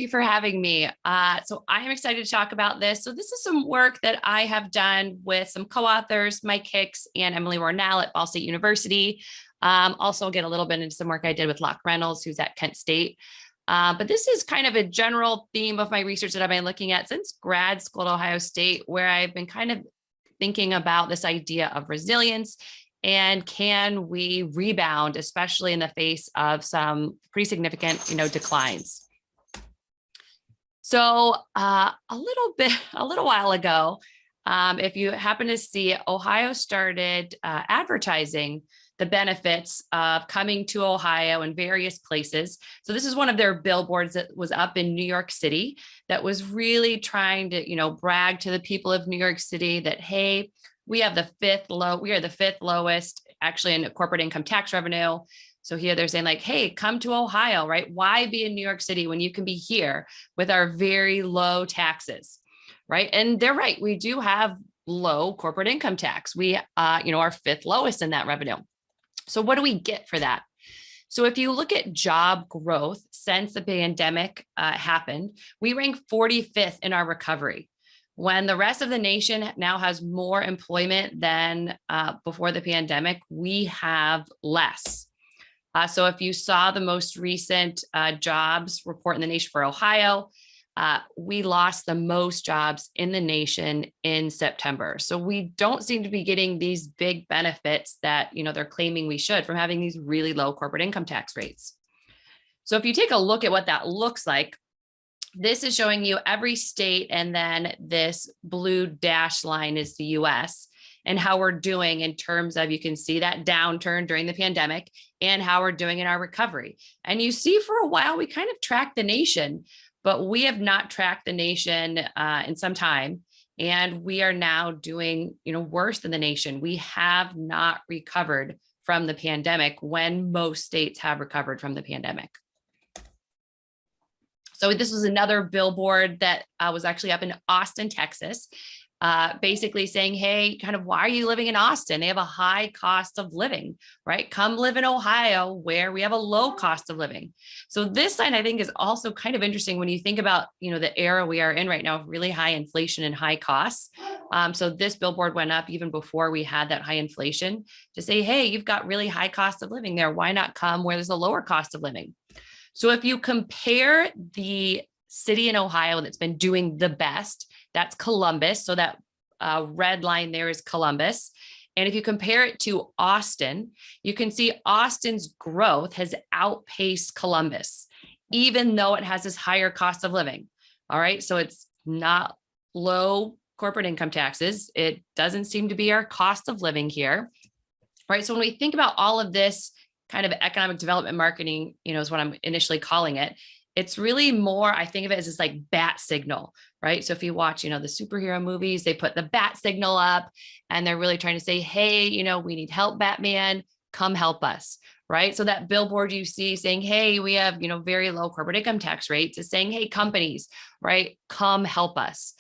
you for having me. So I am excited to talk about this. So this is some work that I have done with some co-authors, Mike Hicks and Emily Warnell at Ball State University. Also get a little bit into some work I did with Locke Reynolds, who's at Kent State. But this is kind of a general theme of my research that I've been looking at since grad school at Ohio State, where I've been kind of thinking about this idea of resilience and can we rebound, especially in the face of some pretty significant, declines. So a little while ago, if you happen to see, Ohio started advertising the benefits of coming to Ohio in various places. So this is one of their billboards that was up in New York City that was really trying to, brag to the people of New York City that, hey, we are the fifth lowest actually in corporate income tax revenue. So here they're saying like, hey, come to Ohio, right? Why be in New York City when you can be here with our very low taxes, right? And they're right. We do have low corporate income tax. We, are fifth lowest in that revenue. So what do we get for that? So if you look at job growth since the pandemic happened, we rank 45th in our recovery. When the rest of the nation now has more employment than before the pandemic, we have less. So if you saw the most recent jobs report in the nation for Ohio, we lost the most jobs in the nation in September. So we don't seem to be getting these big benefits that, they're claiming we should from having these really low corporate income tax rates. So if you take a look at what that looks like, this is showing you every state, and then this blue dash line is the US and how we're doing in terms of, you can see that downturn during the pandemic and how we're doing in our recovery. And you see for a while, we kind of tracked the nation, but we have not tracked the nation in some time. And we are now doing, worse than the nation. We have not recovered from the pandemic when most states have recovered from the pandemic. So this was another billboard that was actually up in Austin, Texas, basically saying, hey, kind of, why are you living in Austin? They have a high cost of living, right? Come live in Ohio where we have a low cost of living. So this sign, I think, is also kind of interesting when you think about, the era we are in right now of really high inflation and high costs. So this billboard went up even before we had that high inflation to say, hey, you've got really high cost of living there. Why not come where there's a lower cost of living? So if you compare the city in Ohio that's been doing the best, that's Columbus. So that red line there is Columbus. And if you compare it to Austin, you can see Austin's growth has outpaced Columbus, even though it has this higher cost of living. All right. So it's not low corporate income taxes. It doesn't seem to be our cost of living here. Right. So when we think about all of this kind of economic development marketing, is what I'm initially calling it. It's really more, I think of it as this like bat signal, right? So if you watch, the superhero movies, they put the bat signal up and they're really trying to say, hey, we need help, Batman, come help us, right? So that billboard you see saying, hey, we have, very low corporate income tax rates is saying, hey, companies, right, come help us.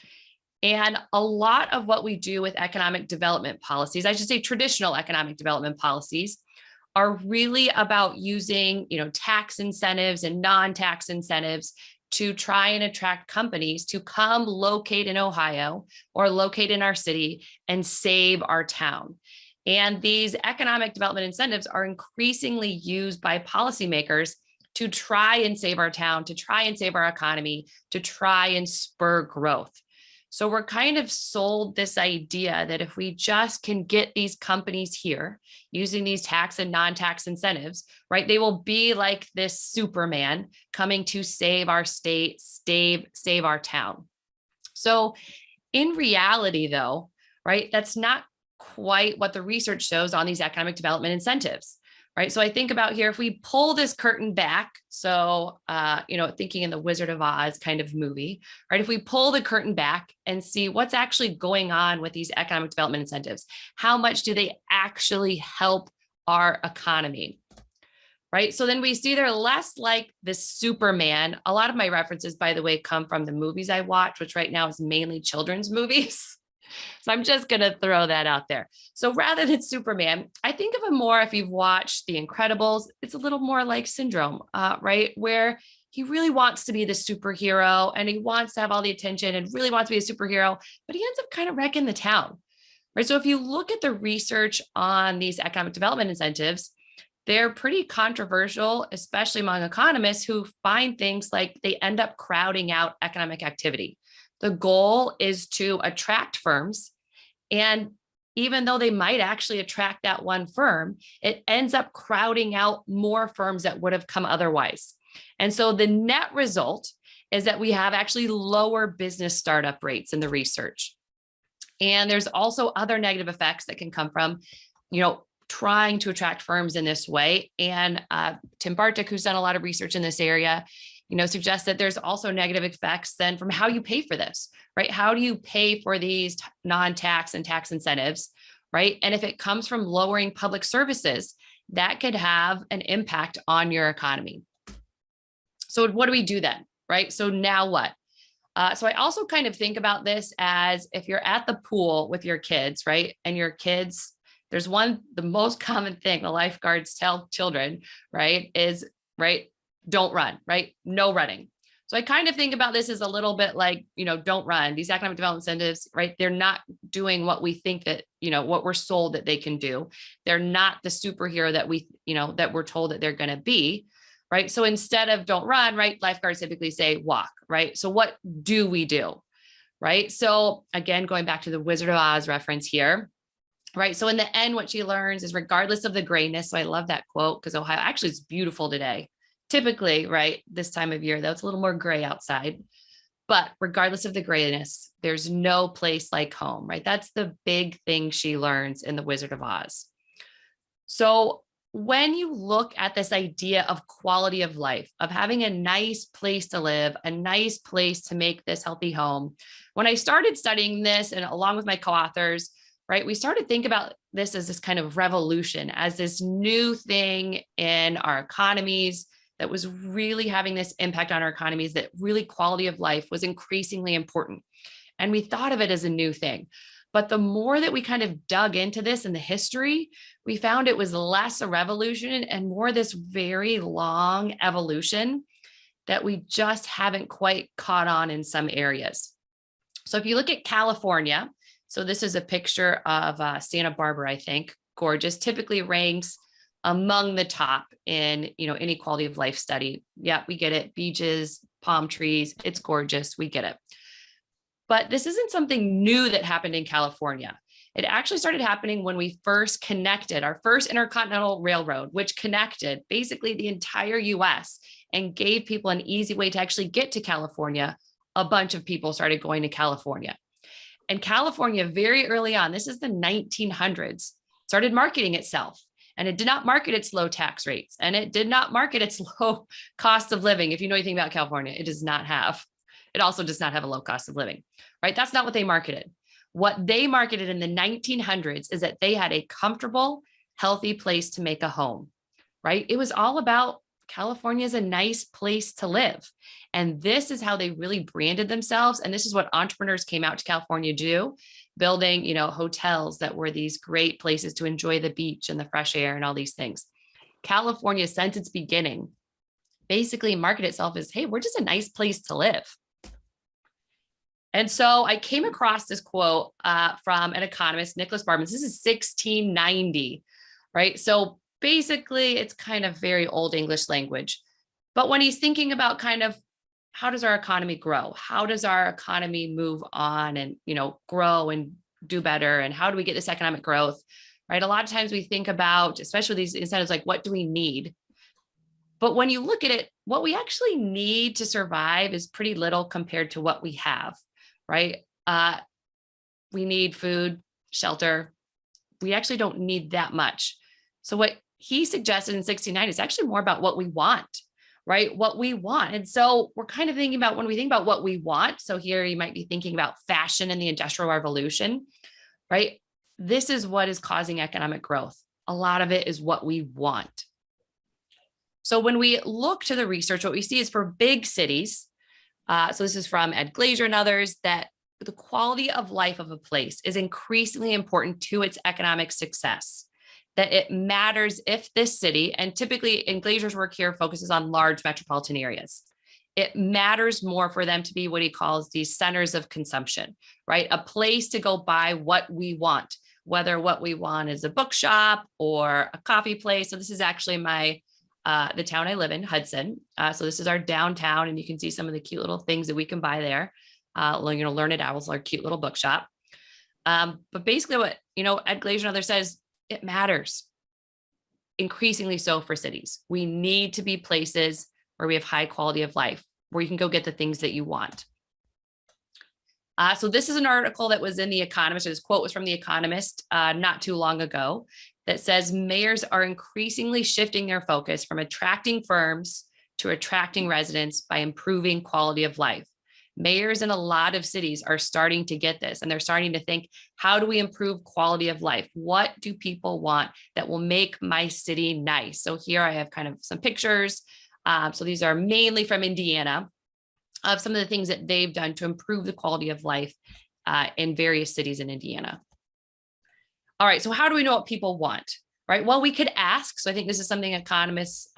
And a lot of what we do with economic development policies, I should say traditional economic development policies, are really about using, tax incentives and non-tax incentives to try and attract companies to come locate in Ohio or locate in our city and save our town. And these economic development incentives are increasingly used by policymakers to try and save our town, to try and save our economy, to try and spur growth. So we're kind of sold this idea that if we just can get these companies here using these tax and non-tax incentives, right, they will be like this Superman coming to save our state, save our town. So in reality, though, right, that's not quite what the research shows on these economic development incentives. Right. So I think about here, if we pull this curtain back, so, thinking in the Wizard of Oz kind of movie, right? If we pull the curtain back and see what's actually going on with these economic development incentives, how much do they actually help our economy? Right. So then we see they're less like this Superman. A lot of my references, by the way, come from the movies I watch, which right now is mainly children's movies. So I'm just going to throw that out there. So rather than Superman, I think of it more, if you've watched The Incredibles, it's a little more like Syndrome, right? Where he really wants to be the superhero and he wants to have all the attention and really wants to be a superhero, but he ends up kind of wrecking the town, right? So if you look at the research on these economic development incentives, they're pretty controversial, especially among economists who find things like they end up crowding out economic activity. The goal is to attract firms, and even though they might actually attract that one firm, it ends up crowding out more firms that would have come otherwise. And so the net result is that we have actually lower business startup rates in the research. And there's also other negative effects that can come from, trying to attract firms in this way. And Tim Bartik, who's done a lot of research in this area, suggests that there's also negative effects then from how you pay for this, right? How do you pay for these non-tax and tax incentives, right? And if it comes from lowering public services, that could have an impact on your economy. So what do we do then, right? So now what? So I also kind of think about this as if you're at the pool with your kids, right? And your kids, the most common thing the lifeguards tell children, right, is, right, don't run, right? No running. So I kind of think about this as a little bit like, don't run. These economic development incentives, right? They're not doing what we think that, what we're sold that they can do. They're not the superhero that that we're told that they're going to be, right? So instead of don't run, right, lifeguards typically say walk, right? So what do we do, right? So again, going back to the Wizard of Oz reference here, right? So in the end, what she learns is regardless of the grayness. So I love that quote because Ohio actually is beautiful today. Typically, right, this time of year, though, it's a little more gray outside. But regardless of the grayness, there's no place like home, right? That's the big thing she learns in the Wizard of Oz. So when you look at this idea of quality of life, of having a nice place to live, a nice place to make this healthy home, when I started studying this and along with my co-authors, right, we started to think about this as this kind of revolution, as this new thing in our economies that was really having this impact on our economies, that really quality of life was increasingly important. And we thought of it as a new thing. But the more that we kind of dug into this in the history, we found it was less a revolution and more this very long evolution that we just haven't quite caught on in some areas. So if you look at California, so this is a picture of Santa Barbara, I think, gorgeous, typically ranks among the top in, any quality of life study. Yeah, we get it. Beaches, palm trees, it's gorgeous. We get it. But this isn't something new that happened in California. It actually started happening when we first connected our first intercontinental railroad, which connected basically the entire US and gave people an easy way to actually get to California. A bunch of people started going to California. And California, very early on, this is the 1900s, started marketing itself. And it did not market its low tax rates, and it did not market its low cost of living. If you know anything about California, it does not have. It also does not have a low cost of living, right? That's not what they marketed. What they marketed in the 1900s is that they had a comfortable, healthy place to make a home, right? It was all about California is a nice place to live. And this is how they really branded themselves. And this is what entrepreneurs came out to California to do, building, hotels that were these great places to enjoy the beach and the fresh air and all these things. California, since its beginning, basically marketed itself as, hey, we're just a nice place to live. And so I came across this quote from an economist, Nicholas Barman. This is 1690, right? So basically, it's kind of very old English language. But when he's thinking about kind of how does our economy grow? How does our economy move on and, grow and do better? And how do we get this economic growth, right? A lot of times we think about, especially these incentives, like what do we need? But when you look at it, what we actually need to survive is pretty little compared to what we have, right? We need food, shelter. We actually don't need that much. So what he suggested in 1690 is actually more about what we want, right? What we want. And so we're kind of thinking about when we think about what we want. So here you might be thinking about fashion and the Industrial Revolution, right? This is what is causing economic growth. A lot of it is what we want. So when we look to the research, what we see is for big cities, so this is from Ed Glazer and others, that the quality of life of a place is increasingly important to its economic success. That it matters if this city, and typically in Glazer's work here focuses on large metropolitan areas. it matters more for them to be what he calls these centers of consumption, right? A place to go buy what we want, whether what we want is a bookshop or a coffee place. So this is actually the town I live in, Hudson. So this is our downtown, and you can see some of the cute little things that we can buy there. Learned Owls, our cute little bookshop. But basically what, Ed Glazer and others says, it matters increasingly so for cities. We need to be places where we have high quality of life, where you can go get the things that you want. So this is an article that was in The Economist. This quote was from The Economist not too long ago that says mayors are increasingly shifting their focus from attracting firms to attracting residents by improving quality of life. Mayors in a lot of cities are starting to get this, and they're starting to think, how do we improve quality of life? What do people want that will make my city nice? So here I have kind of some pictures. So these are mainly from Indiana of some of the things that they've done to improve the quality of life in various cities in Indiana. All right, so how do we know what people want, right? Well, we could ask. So I think this is something economists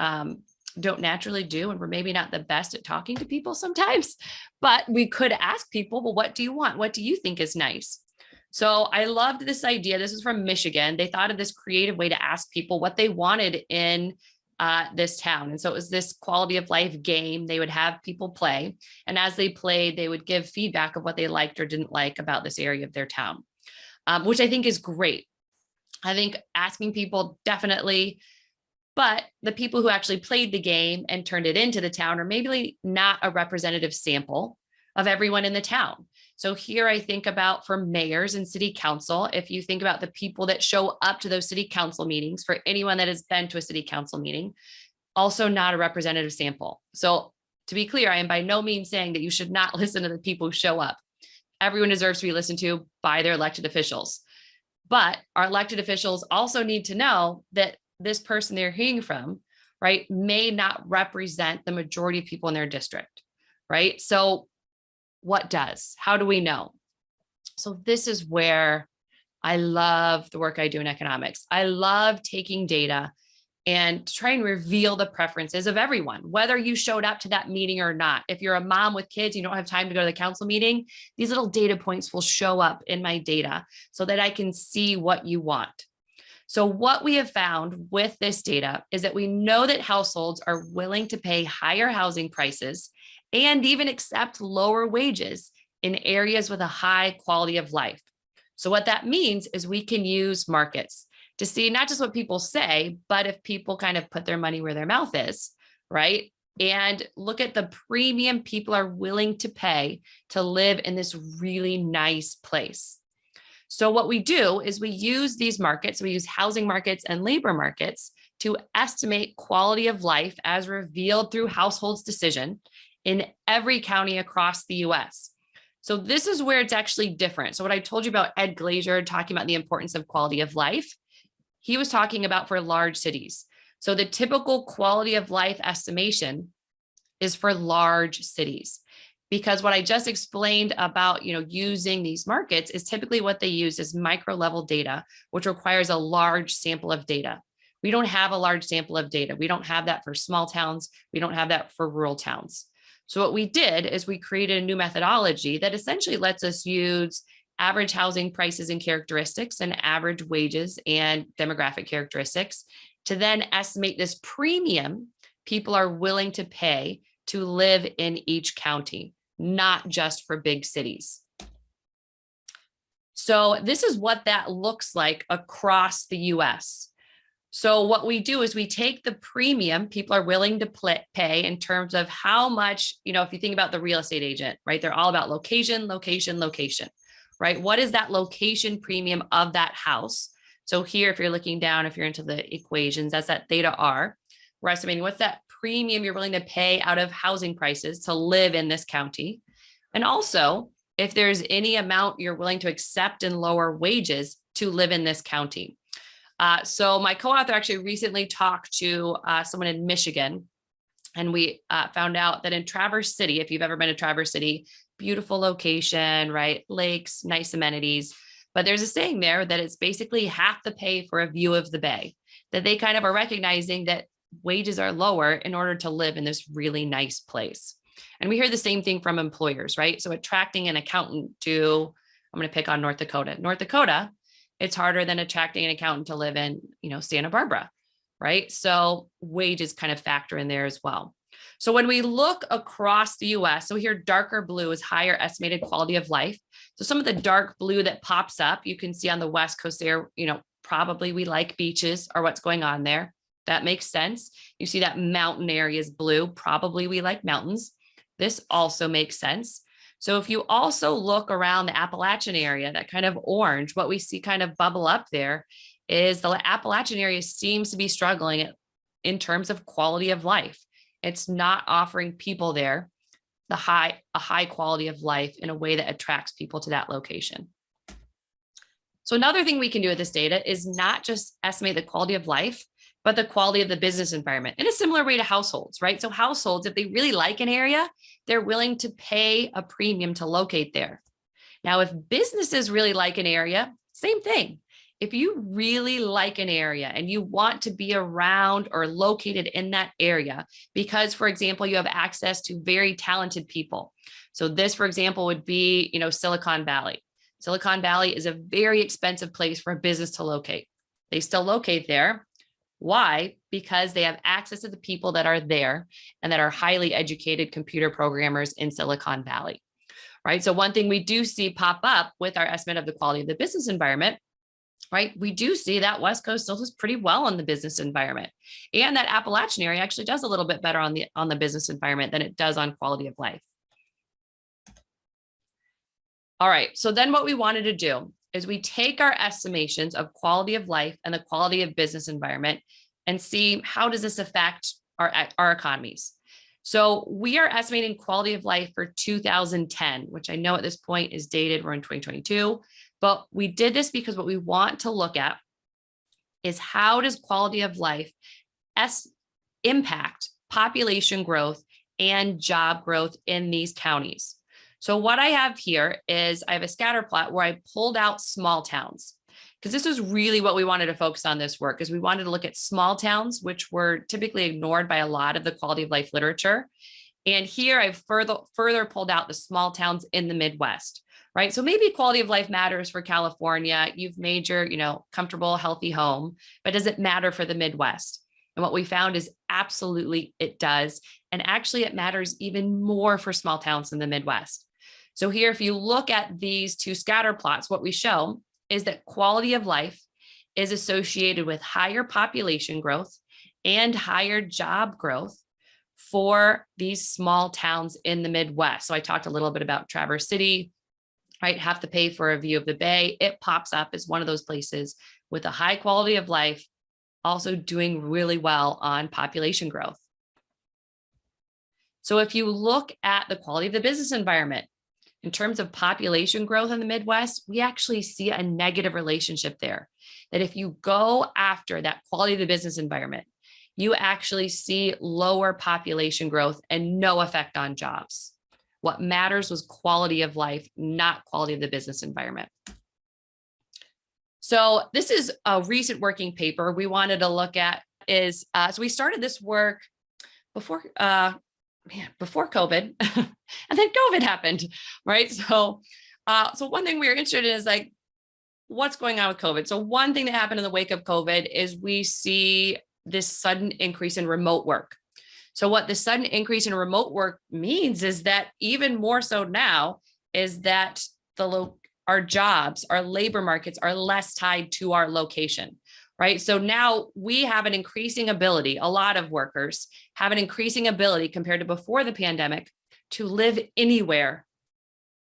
don't naturally do, and we're maybe not the best at talking to people sometimes, but we could ask people, well, what do you want? What do you think is nice? So I loved this idea. This is from Michigan. They thought of this creative way to ask people what they wanted in this town. And so it was this quality of life game they would have people play. And as they played, they would give feedback of what they liked or didn't like about this area of their town, which I think is great. I think asking people definitely, but the people who actually played the game and turned it into the town are maybe not a representative sample of everyone in the town. So here I think about for mayors and city council, if you think about the people that show up to those city council meetings, for anyone that has been to a city council meeting, also not a representative sample. So to be clear, I am by no means saying that you should not listen to the people who show up. Everyone deserves to be listened to by their elected officials. But our elected officials also need to know that this person they're hearing from, right, may not represent the majority of people in their district, right? So what does? How do we know? So this is where I love the work I do in economics. I love taking data and try and reveal the preferences of everyone, whether you showed up to that meeting or not. If you're a mom with kids, you don't have time to go to the council meeting, these little data points will show up in my data so that I can see what you want. So what we have found with this data is that we know that households are willing to pay higher housing prices and even accept lower wages in areas with a high quality of life. So what that means is we can use markets to see not just what people say, but if people kind of put their money where their mouth is, right? And look at the premium people are willing to pay to live in this really nice place. So what we do is we use these markets, we use housing markets and labor markets to estimate quality of life as revealed through households' decision in every county across the US. So this is where it's actually different. So what I told you about Ed Glazer talking about the importance of quality of life, he was talking about for large cities. So the typical quality of life estimation is for large cities. Because what I just explained about, using these markets is typically what they use is micro level data, which requires a large sample of data. We don't have a large sample of data. We don't have that for small towns. We don't have that for rural towns. So what we did is we created a new methodology that essentially lets us use average housing prices and characteristics and average wages and demographic characteristics to then estimate this premium people are willing to pay to live in each county, not just for big cities. So this is what that looks like across the US. So what we do is we take the premium people are willing to pay in terms of how much, if you think about the real estate agent, right? They're all about location, location, location, right? What is that location premium of that house? So here, if you're looking down, if you're into the equations, that's that theta R. We're estimating what's that premium you're willing to pay out of housing prices to live in this county. And also, if there's any amount you're willing to accept in lower wages to live in this county. So my co-author actually recently talked to someone in Michigan, and we found out that in Traverse City, if you've ever been to Traverse City, beautiful location, right? Lakes, nice amenities. But there's a saying there that it's basically half the pay for a view of the bay, that they kind of are recognizing that wages are lower in order to live in this really nice place. And we hear the same thing from employers, right? So attracting an accountant to, I'm going to pick on North Dakota. North Dakota, it's harder than attracting an accountant to live in, Santa Barbara, right? So wages kind of factor in there as well. So when we look across the US, so here darker blue is higher estimated quality of life. So some of the dark blue that pops up, you can see on the West Coast there, probably we like beaches or what's going on there. That makes sense. You see that mountain area is blue, probably we like mountains. This also makes sense. So if you also look around the Appalachian area, that kind of orange, what we see kind of bubble up there is the Appalachian area seems to be struggling in terms of quality of life. It's not offering people there a high quality of life in a way that attracts people to that location. So another thing we can do with this data is not just estimate the quality of life, but the quality of the business environment in a similar way to households, right? So households, if they really like an area, they're willing to pay a premium to locate there. Now, if businesses really like an area, same thing. If you really like an area and you want to be around or located in that area, because, for example, you have access to very talented people. So this, for example, would be, Silicon Valley. Silicon Valley is a very expensive place for a business to locate. They still locate there. Why? Because they have access to the people that are there and that are highly educated computer programmers in Silicon Valley, right? So one thing we do see pop up with our estimate of the quality of the business environment, right? We do see that West Coast still does pretty well in the business environment, and that Appalachian area actually does a little bit better on the business environment than it does on quality of life. All right, so then what we wanted to do is we take our estimations of quality of life and the quality of business environment and see how does this affect our economies. So we are estimating quality of life for 2010, which I know at this point is dated, we're in 2022, but we did this because what we want to look at is how does quality of life impact population growth and job growth in these counties. So what I have here is I have a scatter plot where I pulled out small towns, because this is really what we wanted to focus on this work, is we wanted to look at small towns, which were typically ignored by a lot of the quality of life literature. And here I've further pulled out the small towns in the Midwest, right? So maybe quality of life matters for California. You've made your, comfortable, healthy home, but does it matter for the Midwest? And what we found is absolutely it does. And actually it matters even more for small towns in the Midwest. So here, if you look at these two scatter plots, what we show is that quality of life is associated with higher population growth and higher job growth for these small towns in the Midwest. So I talked a little bit about Traverse City, right? Have to pay for a view of the bay. It pops up as one of those places with a high quality of life, also doing really well on population growth. So if you look at the quality of the business environment, in terms of population growth in the Midwest, we actually see a negative relationship there. That if you go after that quality of the business environment, you actually see lower population growth and no effect on jobs. What matters was quality of life, not quality of the business environment. So this is a recent working paper we wanted to look at is, so we started this work before COVID and then COVID happened, right? So one thing we were interested in is like, what's going on with COVID? So one thing that happened in the wake of COVID is we see this sudden increase in remote work. So what the sudden increase in remote work means is that even more so now is that our jobs, our labor markets are less tied to our location. Right. So now we have an increasing ability, a lot of workers have an increasing ability compared to before the pandemic to live anywhere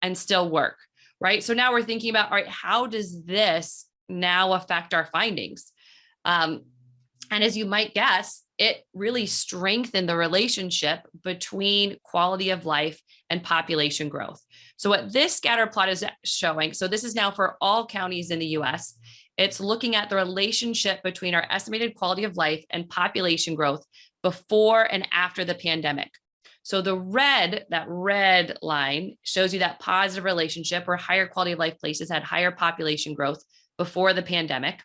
and still work. Right. So now we're thinking about, all right, how does this now affect our findings? And as you might guess, it really strengthened the relationship between quality of life and population growth. So what this scatter plot is showing, so this is now for all counties in the US, it's looking at the relationship between our estimated quality of life and population growth before and after the pandemic. So that red line shows you that positive relationship where higher quality of life places had higher population growth before the pandemic.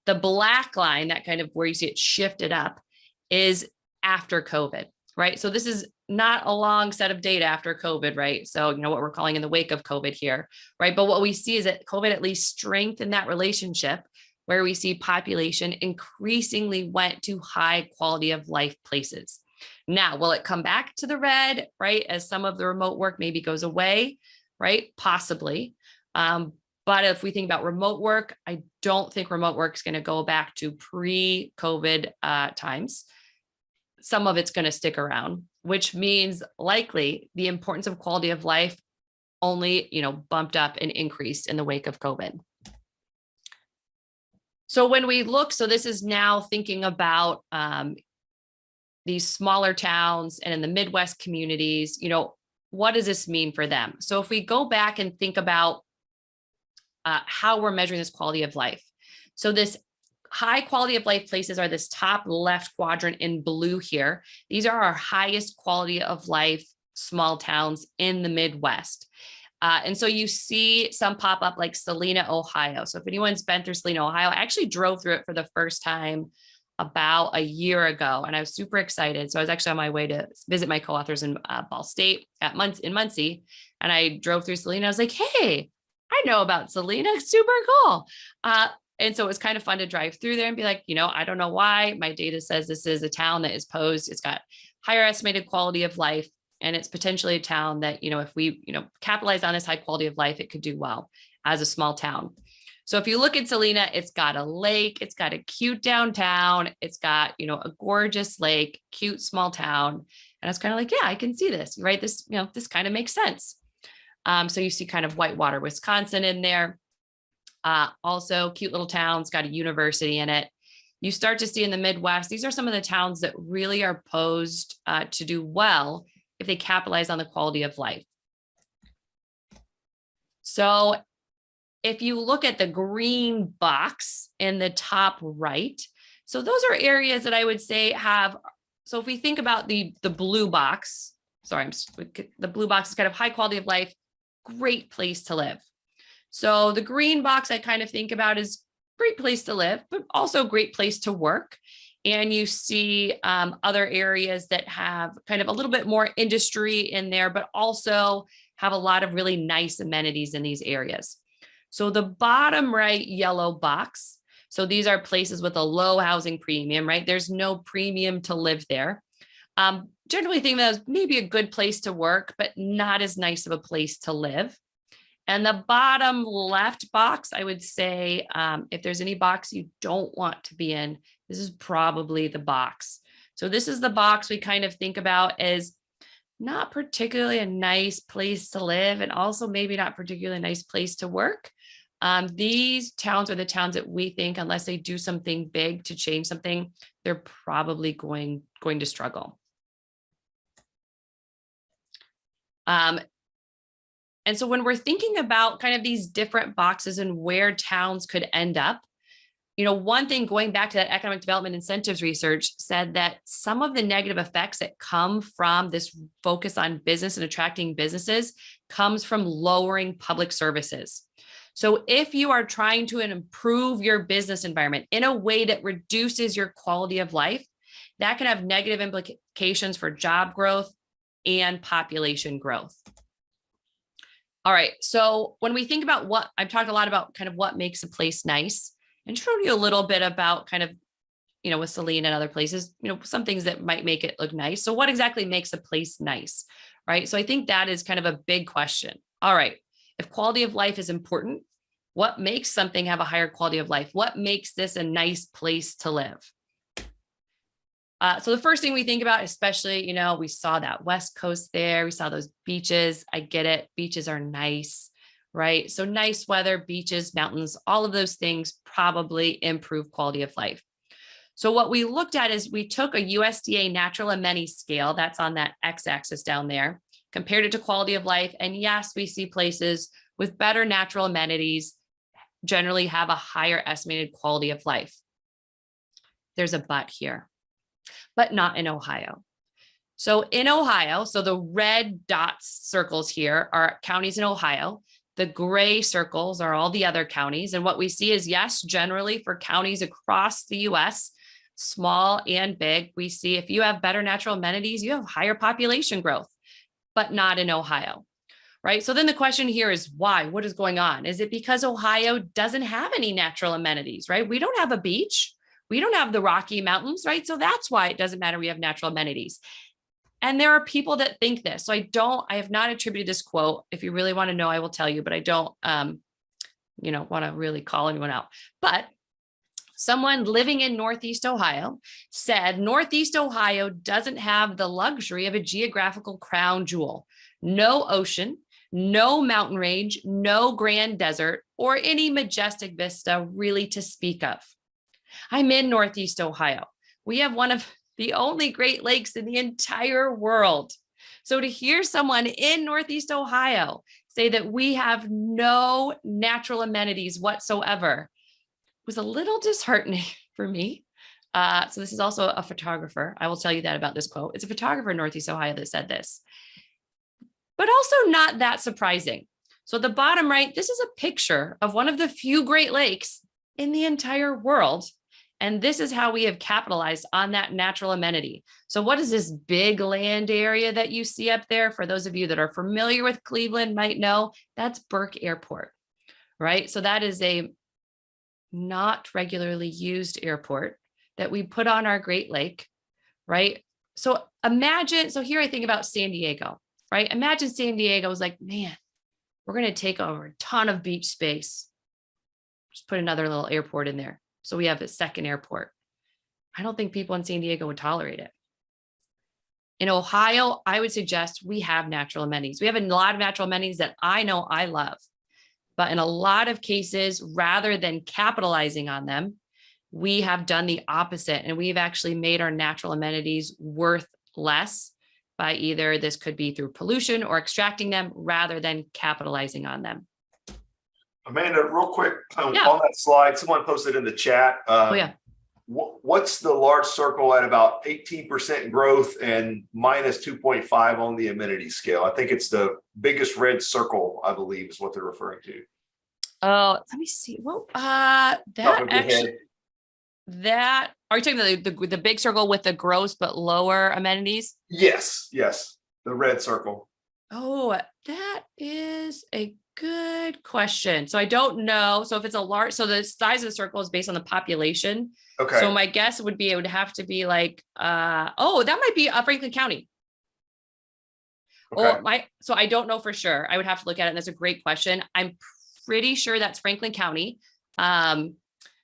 The black line, that kind of where you see it shifted up, is after COVID. right? So this is not a long set of data after COVID, right? So, what we're calling in the wake of COVID here, right? But what we see is that COVID at least strengthened that relationship where we see population increasingly went to high quality of life places. Now, will it come back to the red, right? As some of the remote work maybe goes away, right? Possibly. But if we think about remote work, I don't think remote work is going to go back to pre-COVID times. Some of it's going to stick around, which means likely the importance of quality of life only, bumped up and increased in the wake of COVID. So when we look, so this is now thinking about these smaller towns and in the Midwest communities, what does this mean for them? So if we go back and think about how we're measuring this quality of life. So this high quality of life places are this top left quadrant in blue here. These are our highest quality of life small towns in the Midwest. And so you see some pop up like Salina, Ohio. So if anyone's been through Salina, Ohio, I actually drove through it for the first time about a year ago, and I was super excited. So I was actually on my way to visit my co-authors in Ball State in Muncie, and I drove through Salina. I was like, hey, I know about Salina, super cool. And so it was kind of fun to drive through there and be like, I don't know why my data says this is a town that is posed. It's got higher estimated quality of life. And it's potentially a town that, if we, capitalize on this high quality of life, it could do well as a small town. So if you look at Salina, it's got a lake, it's got a cute downtown, it's got, a gorgeous lake, cute small town. And I was kind of like, yeah, I can see this, right? This, this kind of makes sense. So you see kind of Whitewater, Wisconsin in there. Also cute little towns, got a university in it. You start to see in the Midwest, these are some of the towns that really are posed to do well if they capitalize on the quality of life. So if you look at the green box in the top right, so those are areas that I would say have, so if we think about the blue box, the blue box is kind of high quality of life, great place to live. So the green box I kind of think about is great place to live, but also great place to work. And you see other areas that have kind of a little bit more industry in there, but also have a lot of really nice amenities in these areas. So the bottom right yellow box, so these are places with a low housing premium, right? There's no premium to live there. Generally think that maybe a good place to work, but not as nice of a place to live. And the bottom left box, I would say, if there's any box you don't want to be in, this is probably the box. So this is the box we kind of think about as not particularly a nice place to live, and also maybe not particularly a nice place to work. These towns are the towns that we think, unless they do something big to change something, they're probably going to struggle. And so when we're thinking about kind of these different boxes and where towns could end up, one thing going back to that economic development incentives research said that some of the negative effects that come from this focus on business and attracting businesses comes from lowering public services. So if you are trying to improve your business environment in a way that reduces your quality of life, that can have negative implications for job growth and population growth. All right, so when we think about what, I've talked a lot about kind of what makes a place nice, and showed you a little bit about kind of, with Salina and other places, some things that might make it look nice. So what exactly makes a place nice, right? So I think that is kind of a big question. All right, if quality of life is important, what makes something have a higher quality of life? What makes this a nice place to live? So the first thing we think about, especially, we saw that West Coast there, we saw those beaches. I get it. Beaches are nice, right? So nice weather, beaches, mountains, all of those things probably improve quality of life. So what we looked at is we took a USDA natural amenity scale, that's on that x-axis down there, compared it to quality of life. And yes, we see places with better natural amenities generally have a higher estimated quality of life. There's a but here, but not in Ohio. So in Ohio, so the red dots circles here are counties in Ohio. The gray circles are all the other counties. And what we see is, yes, generally for counties across the US, small and big, we see if you have better natural amenities, you have higher population growth, but not in Ohio, right? So then the question here is why? What is going on? Is it because Ohio doesn't have any natural amenities, right? We don't have a beach. We don't have the Rocky Mountains, right? So that's why it doesn't matter. We have natural amenities. And there are people that think this. So I have not attributed this quote. If you really want to know, I will tell you, but I don't, want to really call anyone out. But someone living in Northeast Ohio said Northeast Ohio doesn't have the luxury of a geographical crown jewel, no ocean, no mountain range, no grand desert, or any majestic vista really to speak of. I'm in Northeast Ohio. We have one of the only Great Lakes in the entire world. So to hear someone in Northeast Ohio say that we have no natural amenities whatsoever was a little disheartening for me. So this is also a photographer. I will tell you that about this quote. It's a photographer in Northeast Ohio that said this, but also not that surprising. So the bottom right, this is a picture of one of the few Great Lakes in the entire world. And this is how we have capitalized on that natural amenity. So what is this big land area that you see up there? For those of you that are familiar with Cleveland might know, that's Burke Airport, right? So that is a not regularly used airport that we put on our Great Lake, right? So here I think about San Diego, right? Imagine San Diego was like, man, we're going to take over a ton of beach space. Just put another little airport in there. So we have a second airport. I don't think people in San Diego would tolerate it. In Ohio, I would suggest we have natural amenities. We have a lot of natural amenities that I know I love. But in a lot of cases, rather than capitalizing on them, we have done the opposite. And we've actually made our natural amenities worth less by either this could be through pollution or extracting them rather than capitalizing on them. Amanda, real quick, on that slide, someone posted in the chat. What's the large circle at about 18% growth and minus 2.5 on the amenity scale? I think it's the biggest red circle, I believe, is what they're referring to. Oh, let me see. Well, are you talking about the big circle with the gross but lower amenities? Yes, the red circle. Oh, that is a good question. So I don't know. So if it's a large, so the size of the circle is based on the population. Okay. So my guess would be it would have to be like, that might be Franklin County. Okay. So I don't know for sure. I would have to look at it. And that's a great question. I'm pretty sure that's Franklin County.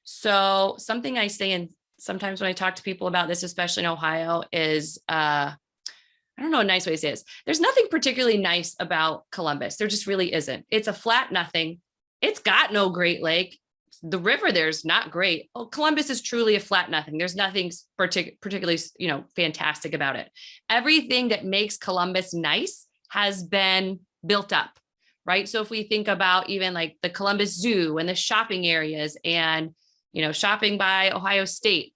So something I say, and sometimes when I talk to people about this, especially in Ohio, is, I don't know a nice way to say this. There's nothing particularly nice about Columbus. There just really isn't. It's a flat nothing. It's got no Great Lake. The river there's not great. Oh, Columbus is truly a flat nothing. There's nothing particularly, fantastic about it. Everything that makes Columbus nice has been built up, right? So if we think about even like the Columbus Zoo and the shopping areas and, shopping by Ohio State,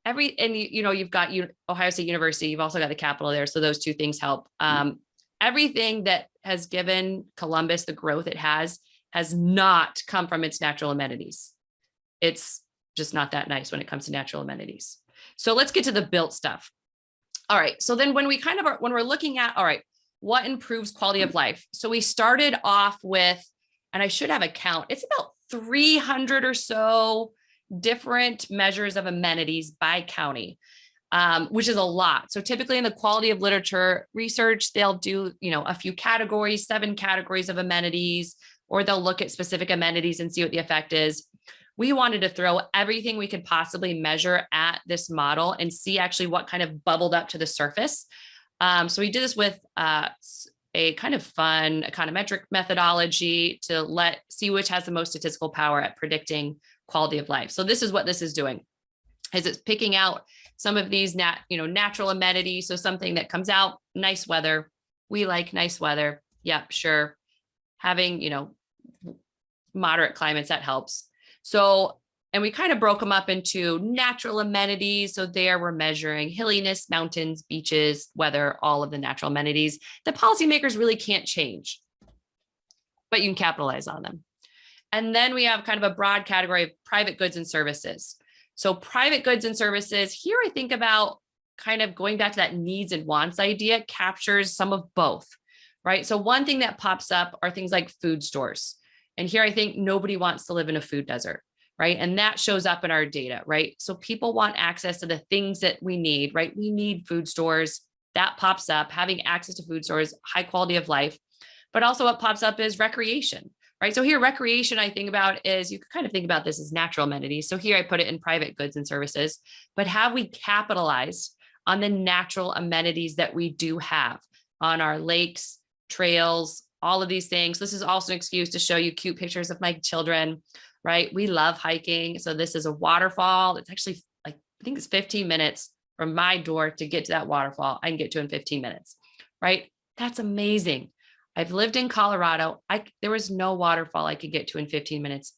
you've got Ohio State University, you've also got the Capitol there. So those two things help. Everything that has given Columbus the growth it has not come from its natural amenities. It's just not that nice when it comes to natural amenities. So let's get to the built stuff. All right. So then when we're looking at, all right, what improves quality of life? So we started off with, and I should have a count, it's about 300 or so different measures of amenities by county, which is a lot. So typically in the quality of literature research, they'll do, a few categories, 7 categories of amenities, or they'll look at specific amenities and see what the effect is. We wanted to throw everything we could possibly measure at this model and see actually what kind of bubbled up to the surface. So we did this with a kind of fun econometric methodology to see which has the most statistical power at predicting quality of life. So this is what this is doing, is it's picking out some of these natural amenities. So something that comes out, nice weather. We like nice weather. Yep, sure. Having, moderate climates, that helps. So, and we kind of broke them up into natural amenities. So there we're measuring hilliness, mountains, beaches, weather, all of the natural amenities that policymakers really can't change, but you can capitalize on them. And then we have kind of a broad category of private goods and services. So private goods and services, here I think about kind of going back to that needs and wants idea, captures some of both, right? So one thing that pops up are things like food stores. And here I think nobody wants to live in a food desert, right? And that shows up in our data, right? So people want access to the things that we need, right? We need food stores. That pops up, having access to food stores, high quality of life. But also what pops up is recreation, right? So here, recreation I think about is, you can kind of think about this as natural amenities. So here I put it in private goods and services, but have we capitalized on the natural amenities that we do have on our lakes, trails, all of these things? This is also an excuse to show you cute pictures of my children, right? We love hiking. So this is a waterfall. It's actually like, I think it's 15 minutes from my door to get to that waterfall. I can get to in 15 minutes, right? That's amazing. I've lived in Colorado. There was no waterfall I could get to in 15 minutes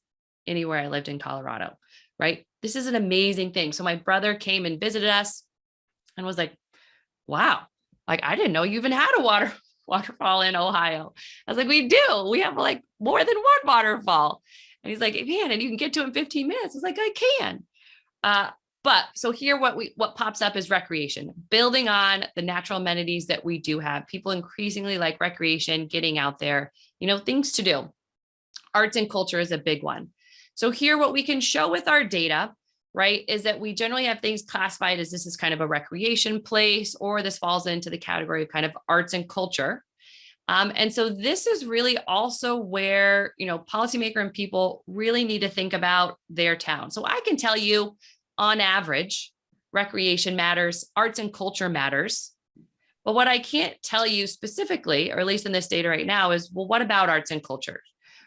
anywhere I lived in Colorado, right? This is an amazing thing. So my brother came and visited us and was like, wow, like, I didn't know you even had a waterfall in Ohio. I was like, we do. We have like more than one waterfall. And he's like, man, and you can get to in 15 minutes. I was like, I can. But so here, what pops up is recreation, building on the natural amenities that we do have. People increasingly like recreation, getting out there, things to do. Arts and culture is a big one. So here, what we can show with our data, right, is that we generally have things classified as this is kind of a recreation place, or this falls into the category of kind of arts and culture. And so this is really also where, policymaker and people really need to think about their town. So I can tell you, on average, recreation matters, arts and culture matters. But what I can't tell you specifically, or at least in this data right now, is, well, what about arts and culture,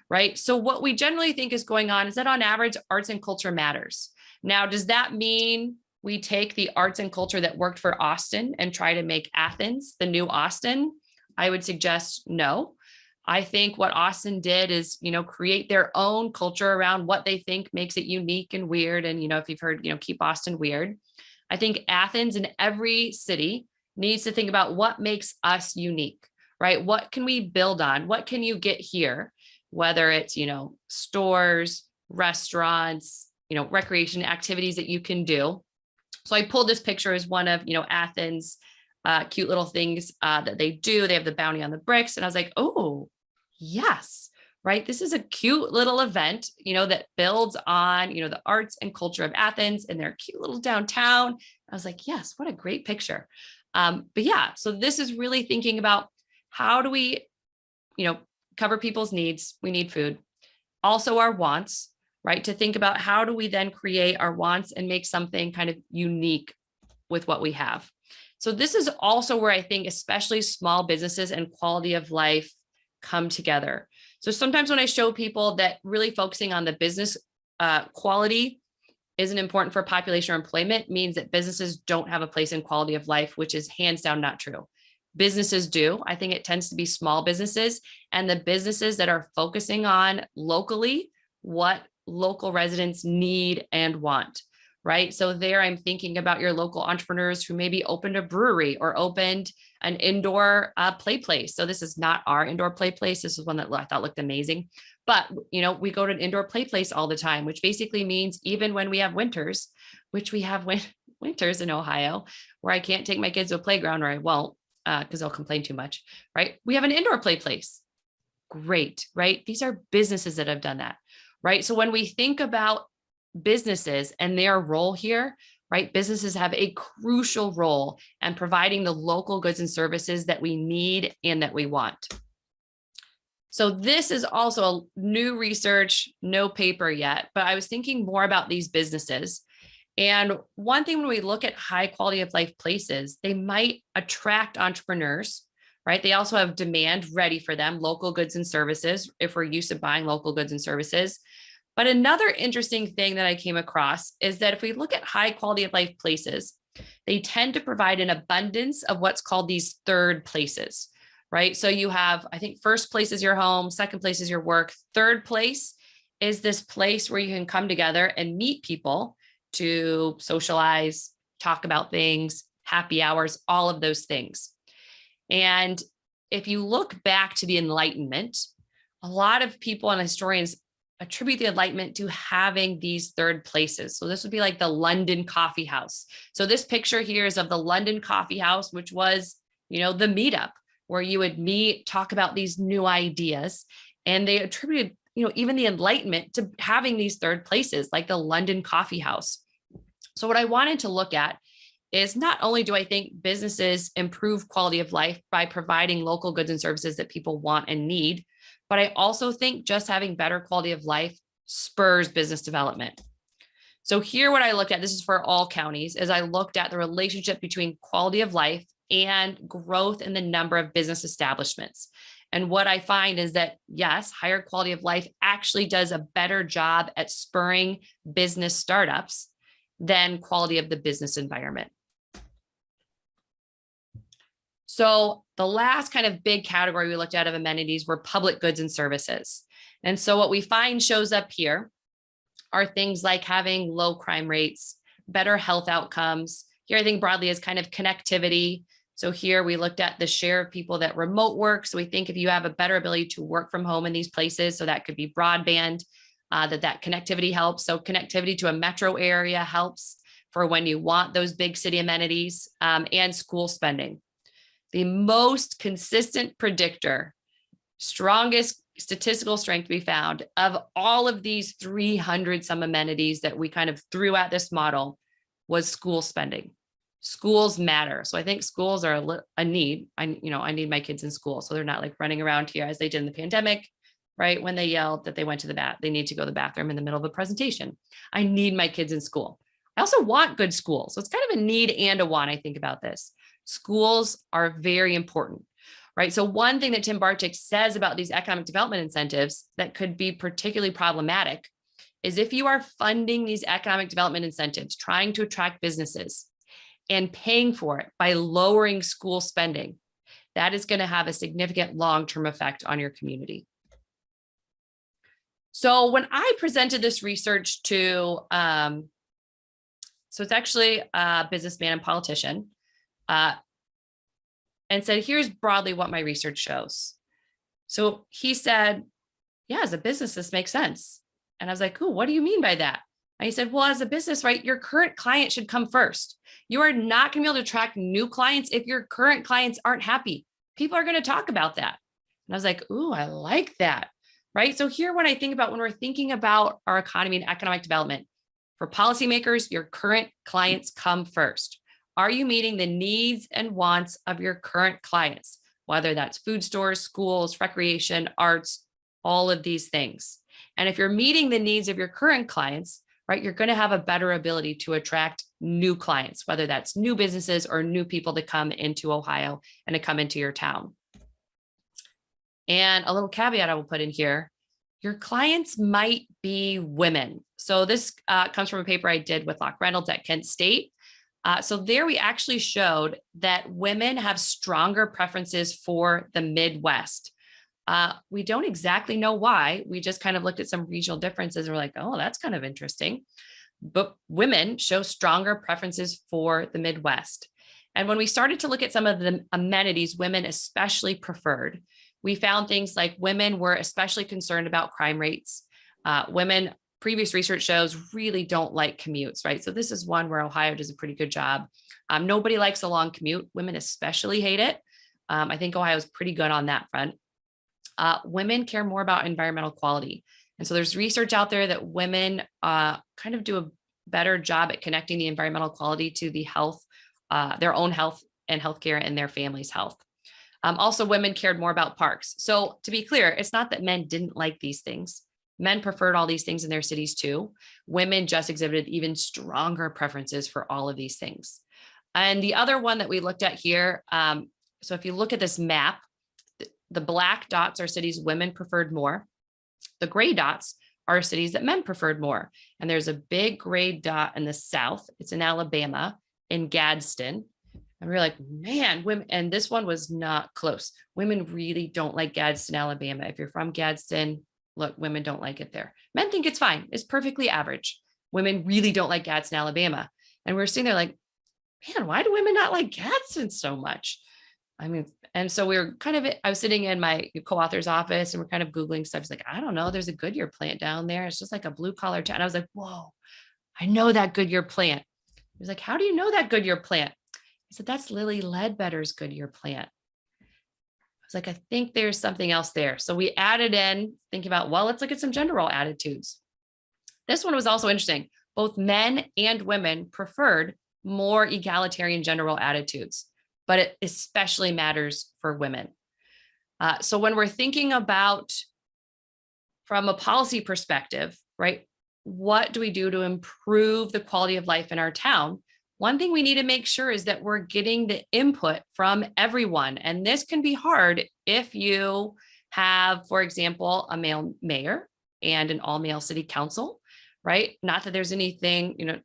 right? So what we generally think is going on is that on average, arts and culture matters. Now, does that mean we take the arts and culture that worked for Austin and try to make Athens the new Austin? I would suggest no. I think what Austin did is, create their own culture around what they think makes it unique and weird. And, if you've heard, keep Austin weird. I think Athens and every city needs to think about what makes us unique, right? What can we build on? What can you get here? Whether it's, stores, restaurants, recreation activities that you can do. So I pulled this picture as one of, Athens, cute little things that they do. They have the bounty on the bricks. And I was like, oh, yes, right. This is a cute little event, that builds on, the arts and culture of Athens and their cute little downtown. I was like, yes, what a great picture. But yeah, so this is really thinking about how do we, cover people's needs. We need food. Also our wants, right? To think about how do we then create our wants and make something kind of unique with what we have. So this is also where I think especially small businesses and quality of life come together. So sometimes when I show people that really focusing on the business quality isn't important for population or employment, means that businesses don't have a place in quality of life, which is hands down not true. Businesses do. I think it tends to be small businesses and the businesses that are focusing on locally what local residents need and want. Right. So there I'm thinking about your local entrepreneurs who maybe opened a brewery or opened an indoor play place. So this is not our indoor play place. This is one that I thought looked amazing. But, we go to an indoor play place all the time, which basically means even when we have winters, which we have winters in Ohio, where I can't take my kids to a playground, or I won't because they'll complain too much. Right. We have an indoor play place. Great. Right. These are businesses that have done that. Right. So when we think about businesses and their role here, right? Businesses have a crucial role in providing the local goods and services that we need and that we want. So this is also new research, no paper yet, but I was thinking more about these businesses. And one thing when we look at high quality of life places, they might attract entrepreneurs, right? They also have demand ready for them, local goods and services, if we're used to buying local goods and services. But another interesting thing that I came across is that if we look at high quality of life places, they tend to provide an abundance of what's called these third places, right? So you have, I think, first place is your home, second place is your work, third place is this place where you can come together and meet people to socialize, talk about things, happy hours, all of those things. And if you look back to the Enlightenment, a lot of people and historians attribute the enlightenment to having these third places. So this would be like the London coffee house. So this picture here is of the London coffee house, which was, the meetup where you would meet, talk about these new ideas. And they attributed, even the enlightenment to having these third places like the London coffee house. So what I wanted to look at is not only do I think businesses improve quality of life by providing local goods and services that people want and need, but I also think just having better quality of life spurs business development. So here, what I looked at, this is for all counties, is I looked at the relationship between quality of life and growth in the number of business establishments. And what I find is that, yes, higher quality of life actually does a better job at spurring business startups than quality of the business environment. So the last kind of big category we looked at of amenities were public goods and services. And so what we find shows up here are things like having low crime rates, better health outcomes. Here, I think broadly is kind of connectivity. So here we looked at the share of people that remote work. So we think if you have a better ability to work from home in these places, so that could be broadband, that connectivity helps. So connectivity to a metro area helps for when you want those big city amenities, and school spending. The most consistent predictor, strongest statistical strength we found of all of these 300 some amenities that we kind of threw at this model was school spending. Schools matter. So I think schools are a need. I need my kids in school. So they're not like running around here as they did in the pandemic, right? When they yelled that they went to they need to go to the bathroom in the middle of a presentation. I need my kids in school. I also want good schools. So it's kind of a need and a want, I think about this. Schools are very important, right? So one thing that Tim Bartik says about these economic development incentives that could be particularly problematic is if you are funding these economic development incentives, trying to attract businesses and paying for it by lowering school spending, that is going to have a significant long-term effect on your community. So when I presented this research to, so it's actually a businessman and politician, and said, here's broadly what my research shows. So he said, yeah, as a business, this makes sense. And I was like, oh, what do you mean by that? And he said, well, as a business, right, your current client should come first. You are not going to be able to attract new clients if your current clients aren't happy. People are going to talk about that. And I was like, ooh, I like that, right? So here, when we're thinking about our economy and economic development, for policymakers, your current clients come first. Are you meeting the needs and wants of your current clients, whether that's food stores, schools, recreation, arts, all of these things? And if you're meeting the needs of your current clients, right, you're going to have a better ability to attract new clients, whether that's new businesses or new people to come into Ohio and to come into your town. And a little caveat I will put in here, your clients might be women. So this comes from a paper I did with Locke Reynolds at Kent State. So there we actually showed that women have stronger preferences for the Midwest. We don't exactly know why. We just kind of looked at some regional differences and we're like, oh, that's kind of interesting. But women show stronger preferences for the Midwest. And when we started to look at some of the amenities women especially preferred, we found things like women were especially concerned about crime rates. Women, previous research shows, really don't like commutes, right? So this is one where Ohio does a pretty good job. Nobody likes a long commute. Women especially hate it. I think Ohio is pretty good on that front. Women care more about environmental quality. And so there's research out there that women kind of do a better job at connecting the environmental quality to the health, their own health and healthcare and their family's health. Also, women cared more about parks. So to be clear, it's not that men didn't like these things. Men preferred all these things in their cities too. Women just exhibited even stronger preferences for all of these things. And the other one that we looked at here, so if you look at this map, the black dots are cities women preferred more. The gray dots are cities that men preferred more. And there's a big gray dot in the south. It's in Alabama, in Gadsden. And we're like, man, women, and this one was not close. Women really don't like Gadsden, Alabama. If you're from Gadsden, look, women don't like it there. Men think it's fine. It's perfectly average. Women really don't like Gadsden, Alabama. And we're sitting there like, man, why do women not like Gadsden so much? I mean, and so we were kind of, I was sitting in my co-author's office and we're kind of Googling stuff. He's like, I don't know, there's a Goodyear plant down there. It's just like a blue collar town. I was like, whoa, I know that Goodyear plant. He was like, how do you know that Goodyear plant? I said, that's Lily Ledbetter's Goodyear plant. I was like, I think there's something else there. So we added in thinking about, well, let's look at some gender role attitudes. This one was also interesting. Both men and women preferred more egalitarian gender role attitudes, but it especially matters for women. So when we're thinking about from a policy perspective, right, what do we do to improve the quality of life in our town? One thing we need to make sure is that we're getting the input from everyone. And this can be hard if you have, for example, a male mayor and an all-male city council, right? Not that there's anything,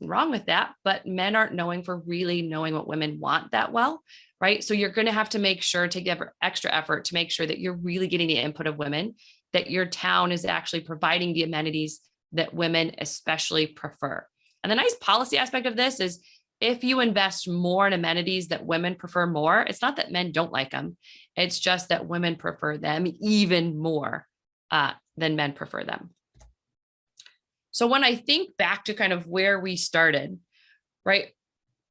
wrong with that, but men aren't knowing for really knowing what women want that well, right? So you're going to have to make sure to give extra effort to make sure that you're really getting the input of women, that your town is actually providing the amenities that women especially prefer. And the nice policy aspect of this is if you invest more in amenities that women prefer more, it's not that men don't like them. It's just that women prefer them even more than men prefer them. So when I think back to kind of where we started, right?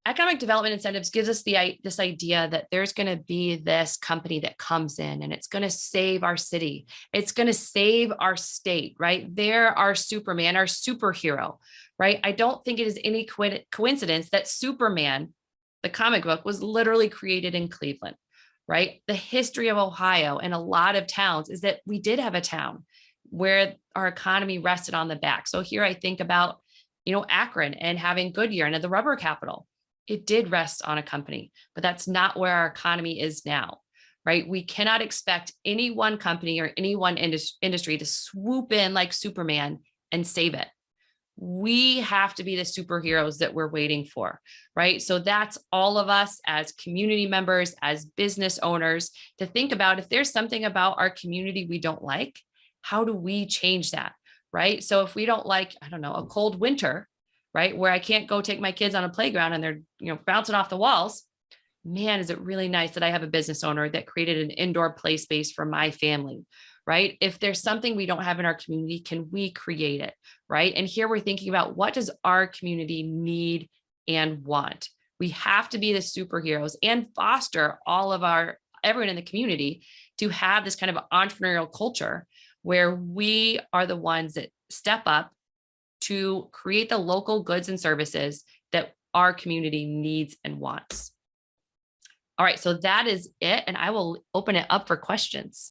Economic development incentives gives us this idea that there's going to be this company that comes in and it's going to save our city. It's going to save our state, right? They're our Superman, our superhero, right? I don't think it is any coincidence that Superman, the comic book, was literally created in Cleveland, right? The history of Ohio and a lot of towns is that we did have a town where our economy rested on the back. So here I think about, Akron and having Goodyear and the rubber capital. It did rest on a company, but that's not where our economy is now, right? We cannot expect any one company or any one industry to swoop in like Superman and save it. We have to be the superheroes that we're waiting for, right? So that's all of us as community members, as business owners, to think about if there's something about our community we don't like, how do we change that, right? So if we don't like, I don't know, a cold winter, right, where I can't go take my kids on a playground and they're, bouncing off the walls, man, is it really nice that I have a business owner that created an indoor play space for my family, right? If there's something we don't have in our community, can we create it, right? And here we're thinking about what does our community need and want? We have to be the superheroes and foster everyone in the community to have this kind of entrepreneurial culture where we are the ones that step up to create the local goods and services that our community needs and wants. All right, so that is it. And I will open it up for questions.